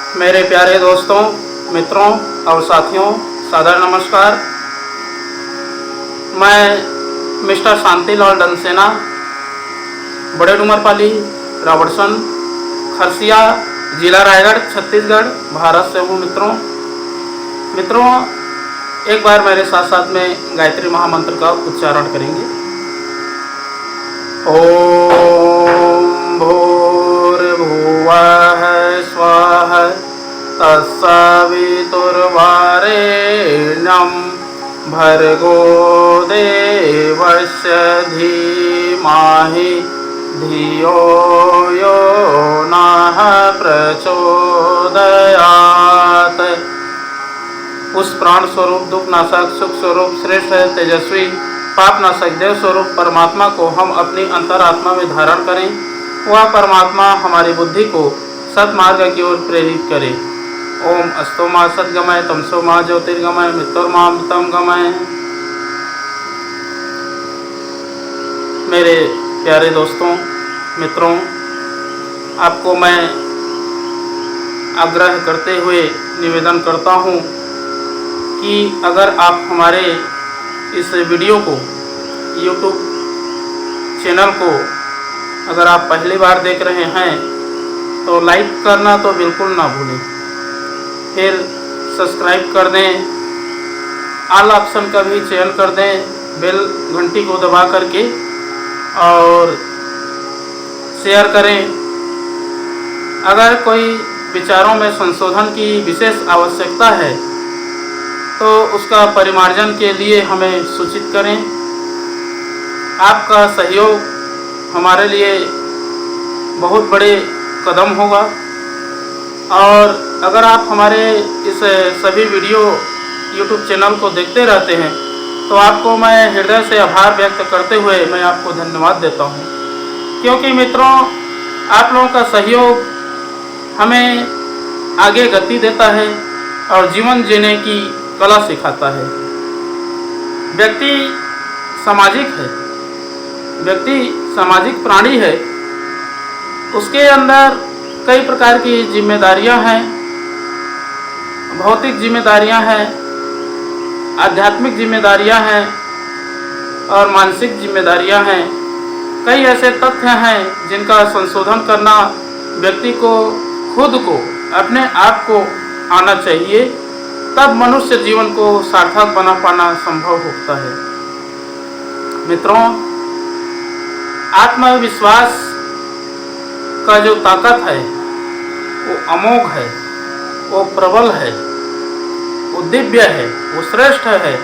मेरे प्यारे दोस्तों, मित्रों और साथियों, सादर नमस्कार। मैं मिस्टर शांतिलाल डनसेना, बड़े डूमरपाली, रावड़सन, खरसिया, जिला रायगढ़, छत्तीसगढ़, भारत से हूँ। मित्रों, एक बार मेरे साथ साथ में गायत्री महामंत्र का उच्चारण करेंगे। ओम भूर्भुवः स्वः तत्सवितुर्वरेण्यं भर्गो देवस्य धीमहि धियो यो नः प्रचोदयात्। उस प्राण स्वरूप, दुख नाशक, सुख स्वरूप, श्रेष्ठ तेजस्वी, पाप नाशक, देव स्वरूप परमात्मा को हम अपनी अंतरात्मा में धारण करें। वह परमात्मा हमारी बुद्धि को सत्मार्ग की ओर प्रेरित करे। ओम अस्तो मा सद्गमय, तमसो मा ज्योतिर्गमय, मृत्युर्मामृतम गमय। मेरे प्यारे दोस्तों, मित्रों, आपको मैं आग्रह करते हुए निवेदन करता हूँ कि अगर आप हमारे इस वीडियो को, YouTube चैनल को अगर आप पहली बार देख रहे हैं तो लाइक करना तो बिल्कुल ना भूलें। फिर सब्सक्राइब कर दें, ऑल ऑप्शन का भी चयन कर दें, बेल घंटी को दबा करके, और शेयर करें। अगर कोई विचारों में संशोधन की विशेष आवश्यकता है तो उसका परिमार्जन के लिए हमें सूचित करें। आपका सहयोग हमारे लिए बहुत बड़े कदम होगा। और अगर आप हमारे इस सभी वीडियो YouTube चैनल को देखते रहते हैं तो आपको मैं हृदय से आभार व्यक्त करते हुए मैं आपको धन्यवाद देता हूं, क्योंकि मित्रों, आप लोगों का सहयोग हमें आगे गति देता है और जीवन जीने की कला सिखाता है। व्यक्ति सामाजिक प्राणी है। उसके अंदर कई प्रकार की जिम्मेदारियां हैं। भौतिक जिम्मेदारियां हैं, आध्यात्मिक जिम्मेदारियां हैं और मानसिक जिम्मेदारियां हैं। कई ऐसे तथ्य हैं जिनका संशोधन करना व्यक्ति को, खुद को, अपने आप को आना चाहिए, तब मनुष्य जीवन को सार्थक बना पाना संभव होता है। मित्रों, आत्मविश्वास का जो ताकत है वो अमोघ है, वो प्रबल है, वो दिव्य है, वो श्रेष्ठ है।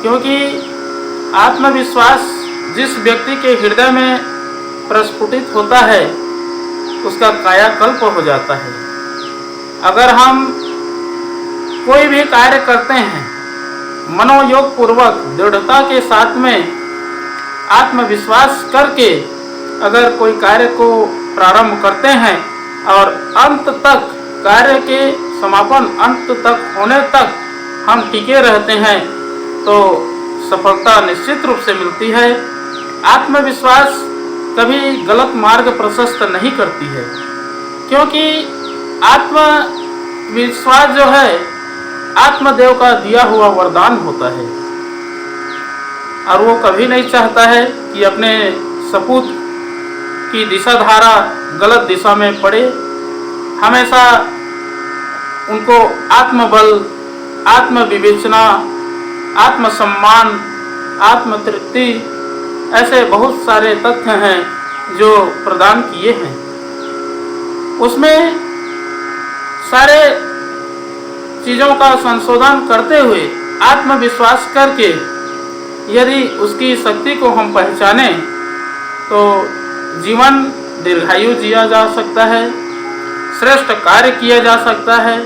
क्योंकि आत्मविश्वास जिस व्यक्ति के हृदय में प्रस्फुटित होता है उसका कायाकल्प हो जाता है। अगर हम कोई भी कार्य करते हैं, मनोयोग पूर्वक दृढ़ता के साथ में आत्मविश्वास करके अगर कोई कार्य को प्रारंभ करते हैं और अंत तक, कार्य के समापन अंत तक होने तक हम टिके रहते हैं तो सफलता निश्चित रूप से मिलती है। आत्मविश्वास कभी गलत मार्ग प्रशस्त नहीं करती है, क्योंकि आत्मविश्वास जो है आत्मदेव का दिया हुआ वरदान होता है और वो कभी नहीं चाहता है कि अपने सपूत की दिशा धारा गलत दिशा में पड़े। हमेशा उनको आत्मबल, आत्मविवेचना, आत्मसम्मान, आत्मतृप्ति, ऐसे बहुत सारे तथ्य हैं जो प्रदान किए हैं। उसमें सारे चीज़ों का संशोधन करते हुए आत्मविश्वास करके यदि उसकी शक्ति को हम पहचाने तो जीवन दीर्घायु जिया जा सकता है, श्रेष्ठ कार्य किया जा सकता है,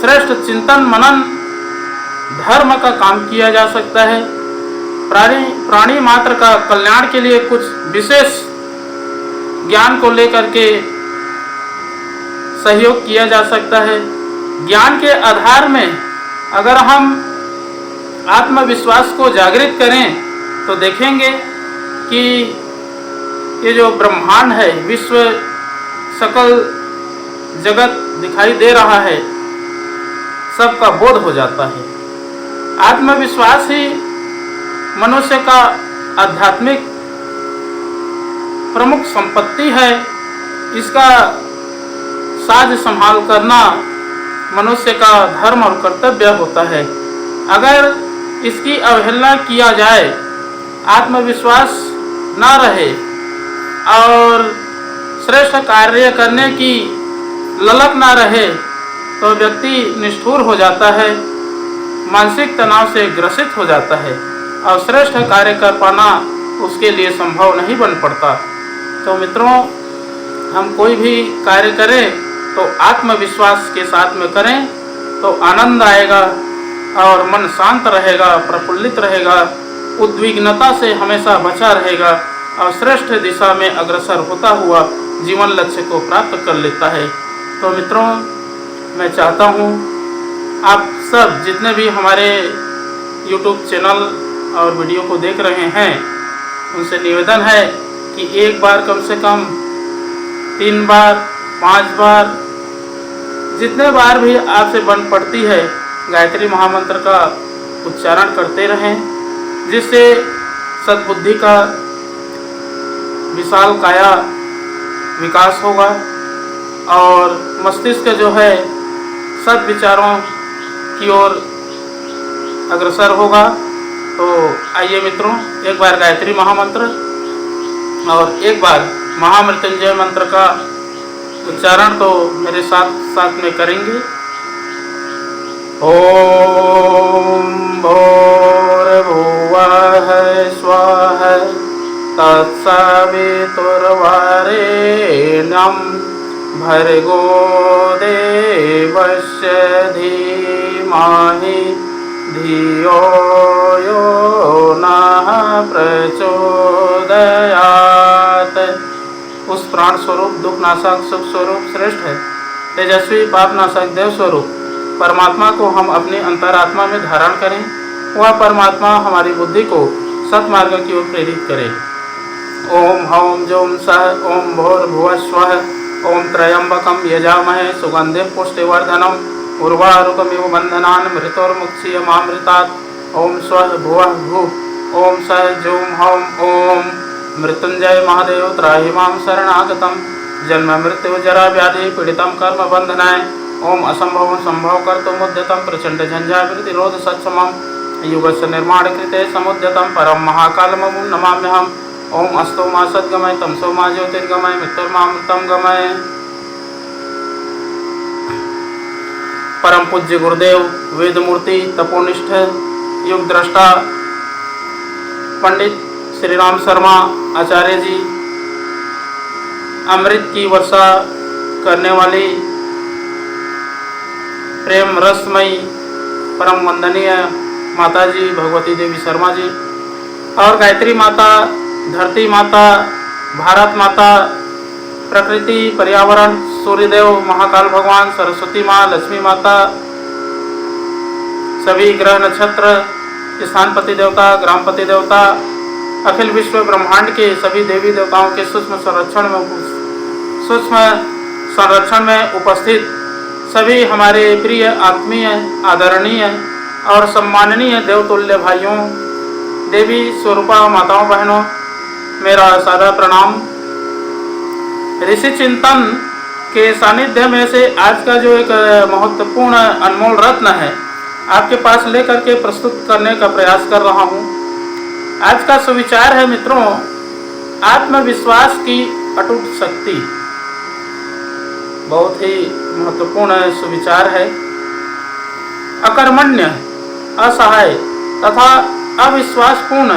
श्रेष्ठ चिंतन मनन धर्म का काम किया जा सकता है, प्राणी मात्र का कल्याण के लिए कुछ विशेष ज्ञान को लेकर के सहयोग किया जा सकता है। ज्ञान के आधार में अगर हम आत्मविश्वास को जागृत करें तो देखेंगे कि ये जो ब्रह्मांड है, विश्व सकल जगत दिखाई दे रहा है सबका बोध हो जाता है। आत्मविश्वास ही मनुष्य का आध्यात्मिक प्रमुख संपत्ति है। इसका साज संभाल करना मनुष्य का धर्म और कर्तव्य होता है। अगर इसकी अवहेलना किया जाए, आत्मविश्वास ना रहे और श्रेष्ठ कार्य करने की ललक ना रहे तो व्यक्ति निष्ठुर हो जाता है, मानसिक तनाव से ग्रसित हो जाता है और श्रेष्ठ कार्य कर पाना उसके लिए संभव नहीं बन पड़ता। तो मित्रों, हम कोई भी कार्य करें तो आत्मविश्वास के साथ में करें तो आनंद आएगा और मन शांत रहेगा, प्रफुल्लित रहेगा, उद्विग्नता से हमेशा बचा रहेगा और श्रेष्ठ दिशा में अग्रसर होता हुआ जीवन लक्ष्य को प्राप्त कर लेता है। तो मित्रों, मैं चाहता हूँ आप सब जितने भी हमारे YouTube चैनल और वीडियो को देख रहे हैं, उनसे निवेदन है कि एक बार कम से कम 3 बार 5 बार जितने बार भी आपसे बन पड़ती है गायत्री महामंत्र का उच्चारण करते रहें, जिससे सद्बुद्धि का विशाल काया विकास होगा और मस्तिष्क जो है सद्विचारों की ओर अग्रसर होगा। तो आइए मित्रों, एक बार गायत्री महामंत्र और एक बार महामृत्युंजय मंत्र का उच्चारण तो मेरे साथ साथ में करेंगे। ओम भूर्भुवः स्वः तत्सवितुर्वरेण्यं भर्गो देवस्य धीमहि धियो यो नः प्रचोदयात्। उस प्राण स्वरूप, दुख नाशक, सुख स्वरूप, श्रेष्ठ है, तेजस्वी, पाप नाशक, देव स्वरूप परमात्मा को हम अपनी अंतरात्मा में धारण करें। वह परमात्मा हमारी बुद्धि को सत्मार्ग की ओर प्रेरित करे। ओम हौम जौम सह ओम भूर्भुवः स्वः ओम त्र्यंबकं यजामहे सुगंधिं पुष्टिवर्धनम् उर्वारुकमिव बन्धनान् मृत्योर्मुक्षीयमामृतात्। ओम स्वः भुवः भुः ओम सः जौम हौम ओम मृत्युंजय महादेव त्राहि मां शरणागतं जन्म मृत्यु जरा व्याधि पीड़ितं कर्म बंधनाय। ओम असंभव संभव कर्तुमुद्यतं प्रचंड झंझाविरोध सत्समं युगस्य निर्माण कृते समुद्यतं परम महाकालममुं नमाम्यहम्। ओम अस्तो मा सद्गमय तमसो मा ज्योतिर्गमय मृत्युर्मामृतं गमय। परम पूज्य गुरुदेव वेदमूर्ति तपोनिष्ठ युग दृष्टा पंडित श्री राम शर्मा आचार्य जी, अमृत की वर्षा करने वाली प्रेम रसमयी परम वंदनीय माता जी भगवती देवी शर्मा जी और गायत्री माता, धरती माता, भारत माता, प्रकृति, पर्यावरण, सूर्यदेव, महाकाल भगवान, सरस्वती माँ, लक्ष्मी माता, सभी ग्रह नक्षत्र, स्थानपति देवता, ग्रामपति देवता, अखिल विश्व ब्रह्मांड के सभी देवी देवताओं के सूक्ष्म संरक्षण में उपस्थित सभी हमारे प्रिय, आत्मीय, आदरणीय और सम्माननीय देवतुल्य भाइयों, देवी स्वरूपा माताओं, बहनों, मेरा सादा प्रणाम। ऋषि चिंतन के सानिध्य में से आज का जो एक महत्वपूर्ण अनमोल रत्न है, आपके पास लेकर के प्रस्तुत करने का प्रयास कर रहा हूँ। आज का सुविचार है मित्रों, आत्मविश्वास की अटूट शक्ति। बहुत ही महत्वपूर्ण सुविचार है। अकर्मण्य, असहाय तथा अविश्वासपूर्ण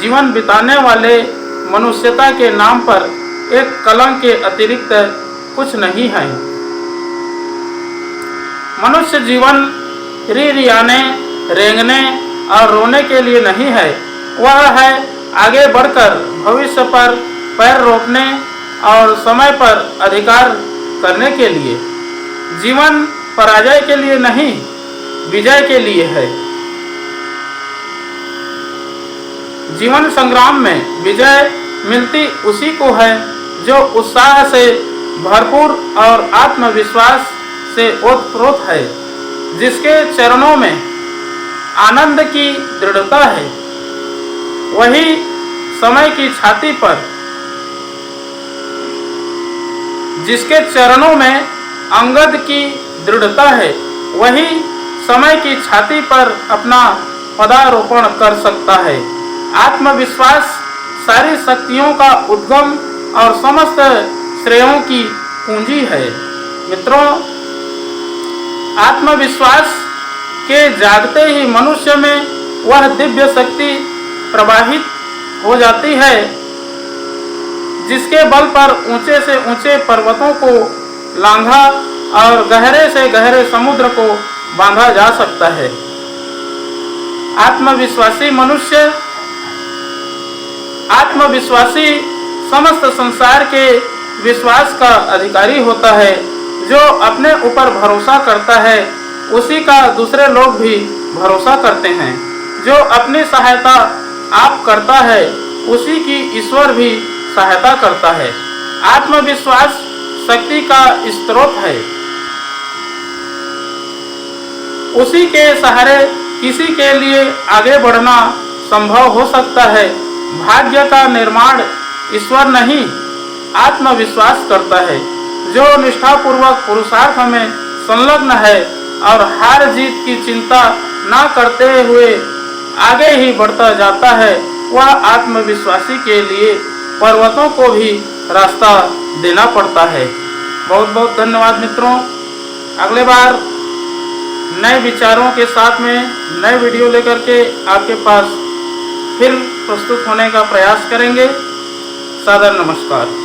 जीवन बिताने वाले मनुष्यता के नाम पर एक कलंक के अतिरिक्त कुछ नहीं है। मनुष्य जीवन रिरियाने, रेंगने और रोने के लिए नहीं है, वह है आगे बढ़कर भविष्य पर पैर रोकने और समय पर अधिकार करने के लिए। जीवन पराजय के लिए नहीं, विजय के लिए है। जीवन संग्राम में विजय मिलती उसी को है जो उत्साह से भरपूर और आत्मविश्वास से ओतप्रोत है, जिसके चरणों में आनंद की दृढ़ता है, वही समय की छाती पर, जिसके चरणों में अंगद की दृढ़ता है, वही समय की छाती पर अपना पदारोपण कर सकता है। आत्मविश्वास सारी शक्तियों का उद्गम और समस्त श्रेयों की पूंजी है। मित्रों, आत्मविश्वास के जागते ही मनुष्य में वह दिव्य शक्ति प्रवाहित हो जाती है, जिसके बल पर ऊंचे से ऊंचे पर्वतों को लांघा और गहरे से गहरे समुद्र को बांधा जा सकता है। आत्मविश्वासी समस्त संसार के विश्वास का अधिकारी होता है। जो अपने ऊपर भरोसा करता है, उसी का दूसरे लोग भी भरोसा करते हैं। जो अपनी सहायता आप करता है, उसी की ईश्वर भी सहायता करता है। आत्मविश्वास शक्ति का स्रोत है। उसी के सहारे किसी के लिए आगे बढ़ना संभव हो सकता है। भाग्य का निर्माण ईश्वर नहीं, आत्मविश्वास करता है। जो निष्ठापूर्वक पुरुषार्थ में संलग्न है और हार जीत की चिंता न करते हुए आगे ही बढ़ता जाता है, वह आत्मविश्वासी के लिए पर्वतों को भी रास्ता देना पड़ता है। बहुत बहुत धन्यवाद मित्रों। अगले बार नए विचारों के साथ में नए वीडियो लेकर के आपके पास फिर प्रस्तुत होने का प्रयास करेंगे। सादर नमस्कार।